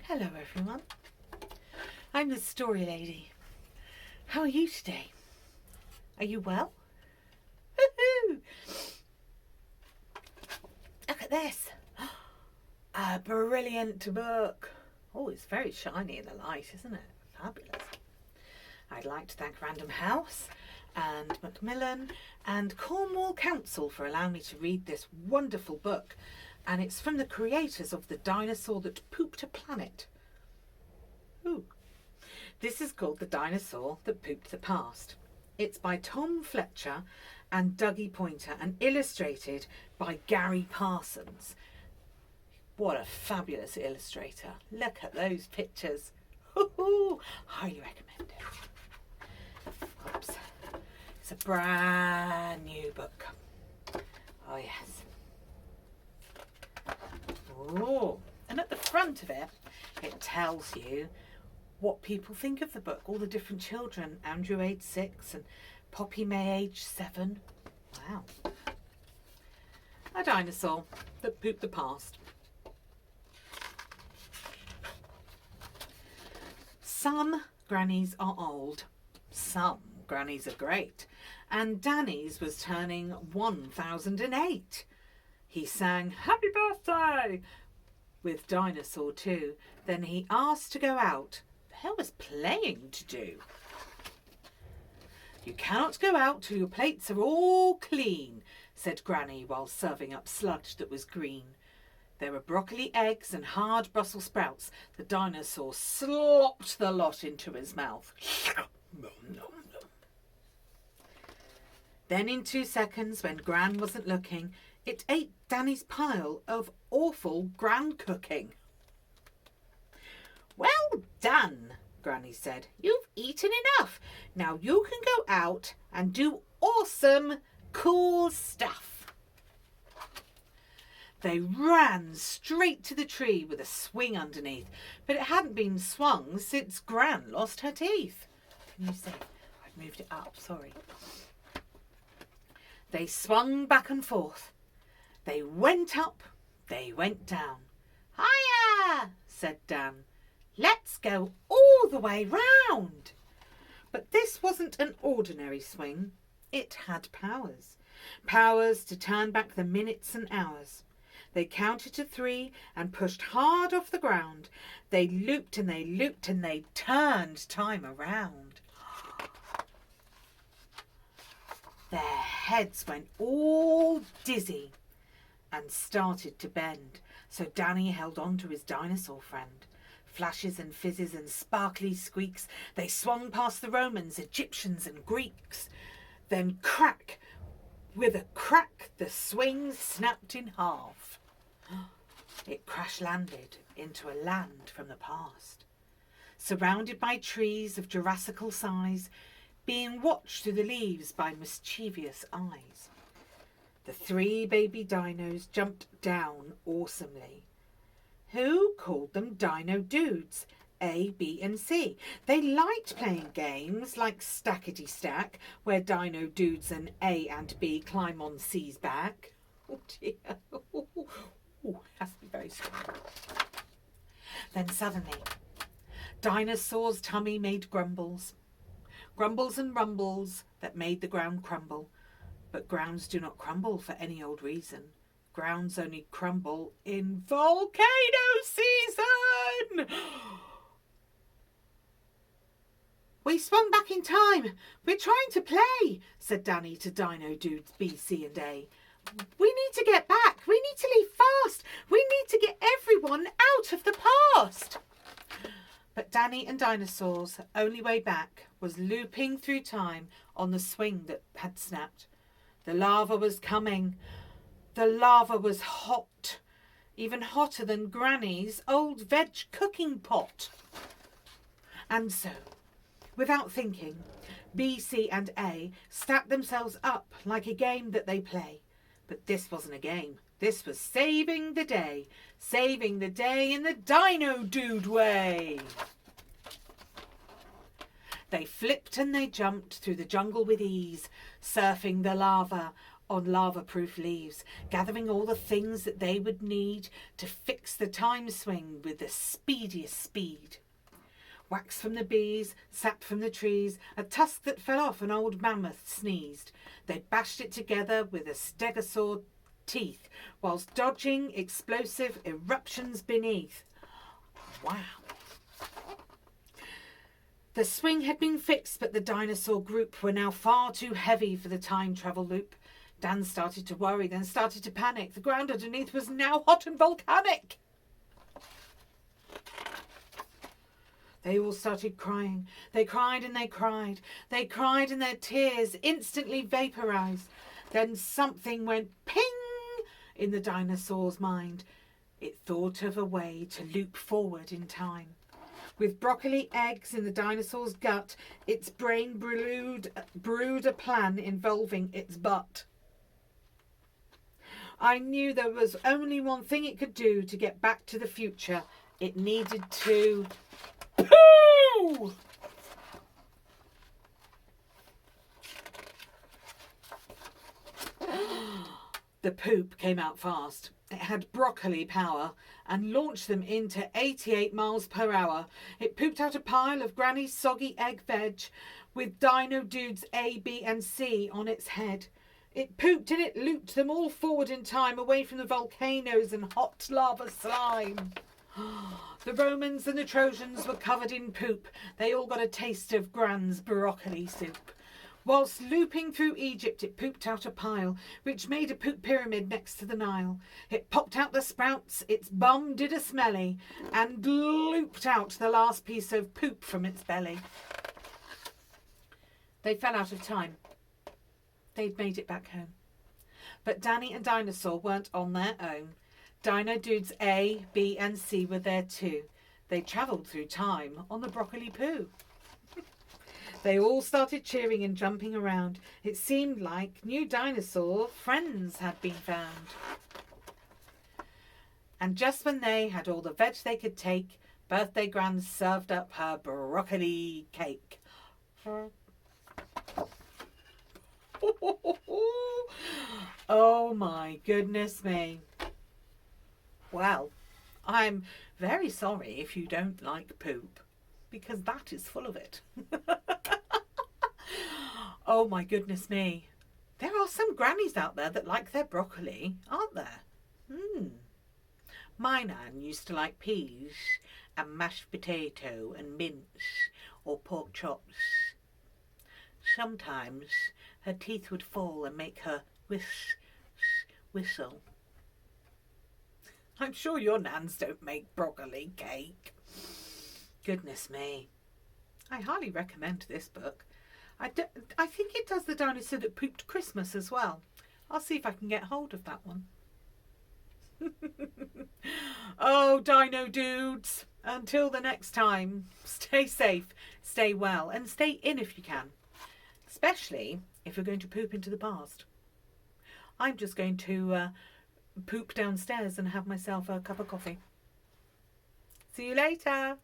Hello everyone, I'm the Story Lady. How are you today? Are you well? Woohoo! Look at this, a brilliant book. Oh, it's very shiny in the light, isn't it? Fabulous. I'd like to thank Random House and Macmillan and Cornwall Council for allowing me to read this wonderful book. And it's from the creators of The Dinosaur That Pooped a Planet. Ooh. This is called The Dinosaur That Pooped the Past. It's by Tom Fletcher and Dougie Pointer and illustrated by Gary Parsons. What a fabulous illustrator. Look at those pictures. Hoo-hoo. Highly recommend it. Oops. It's a brand new book. Oh yes. Oh, and at the front of it, it tells you what people think of the book. All the different children. Andrew, age 6, and Poppy May, age 7. Wow. A dinosaur that pooped the past. Some grannies are old. Some grannies are great. And Danny's was turning 1008. He sang "Happy Birthday" with Dinosaur too. Then he asked to go out. There was playing to do. "You cannot go out till your plates are all clean," said Granny while serving up sludge that was green. There were broccoli, eggs and hard Brussels sprouts. The dinosaur slopped the lot into his mouth. Then in 2 seconds, when Gran wasn't looking, it ate Danny's pile of awful gran cooking. "Well done," Granny said. "You've eaten enough. Now you can go out and do awesome, cool stuff." They ran straight to the tree with a swing underneath, but it hadn't been swung since Gran lost her teeth. Can you see? I've moved it up, sorry. They swung back and forth. They went up, they went down. "Hiya," said Dan. "Let's go all the way round." But this wasn't an ordinary swing. It had powers. Powers to turn back the minutes and hours. They counted to 3 and pushed hard off the ground. They looped and they looped and they turned time around. Their heads went all dizzy and started to bend, so Danny held on to his dinosaur friend. Flashes and fizzes and sparkly squeaks, they swung past the Romans, Egyptians and Greeks. Then crack, with a crack, the swing snapped in half. It crash-landed into a land from the past, surrounded by trees of Jurassical size, being watched through the leaves by mischievous eyes. The 3 baby dinos jumped down awesomely. Who called them Dino Dudes? A, B and C. They liked playing games like Stackety Stack, where Dino Dudes and A and B climb on C's back. Oh dear. Oh, has to be very strong. Then suddenly, Dinosaur's tummy made grumbles. Grumbles and rumbles that made the ground crumble. But grounds do not crumble for any old reason. Grounds only crumble in volcano season! "We swung back in time. We're trying to play," said Danny to Dino Dudes B, C and A. "We need to get back. We need to leave fast. We need to get everyone out of the past." But Danny and Dinosaur's only way back was looping through time on the swing that had snapped. The lava was coming. The lava was hot, even hotter than Granny's old veg cooking pot. And so, without thinking, B, C and A stacked themselves up like a game that they play. But this wasn't a game. This was saving the day. Saving the day in the Dino Dude way. They flipped and they jumped through the jungle with ease, surfing the lava on lava-proof leaves, gathering all the things that they would need to fix the time swing with the speediest speed. Wax from the bees, sap from the trees, a tusk that fell off an old mammoth sneezed. They bashed it together with a stegosaur teeth, whilst dodging explosive eruptions beneath. Wow. The swing had been fixed, but the dinosaur group were now far too heavy for the time travel loop. Dan started to worry, then started to panic. The ground underneath was now hot and volcanic. They all started crying. They cried and they cried. They cried and their tears instantly vaporized. Then something went ping in the dinosaur's mind. It thought of a way to loop forward in time. With broccoli eggs in the dinosaur's gut, its brain brewed a plan involving its butt. I knew there was only one thing it could do to get back to the future. It needed to poo! The poop came out fast. It had broccoli power and launched them into 88 miles per hour. It pooped out a pile of Granny's soggy egg veg with Dino Dudes A, B and C on its head. It pooped and it looped them all forward in time, away from the volcanoes and hot lava slime. The Romans and the Trojans were covered in poop. They all got a taste of Gran's broccoli soup. Whilst looping through Egypt, it pooped out a pile, which made a poop pyramid next to the Nile. It popped out the sprouts, its bum did a smelly, and looped out the last piece of poop from its belly. They fell out of time. They'd made it back home. But Danny and Dinosaur weren't on their own. Dino Dudes A, B and C were there too. They travelled through time on the broccoli poo. They all started cheering and jumping around. It seemed like new dinosaur friends had been found. And just when they had all the veg they could take, Birthday Gran served up her broccoli cake. Oh my goodness me. Well, I'm very sorry if you don't like poop, because that is full of it. Oh my goodness me. There are some grannies out there that like their broccoli, aren't there? My nan used to like peas and mashed potato and mince or pork chops. Sometimes her teeth would fall and make her whistle. I'm sure your nans don't make broccoli cake. Goodness me. I highly recommend this book. I think it does the dinosaur that pooped Christmas as well. I'll see if I can get hold of that one. Oh, Dino Dudes. Until the next time, stay safe, stay well, and stay in if you can. Especially if you're going to poop into the past. I'm just going to poop downstairs and have myself a cup of coffee. See you later.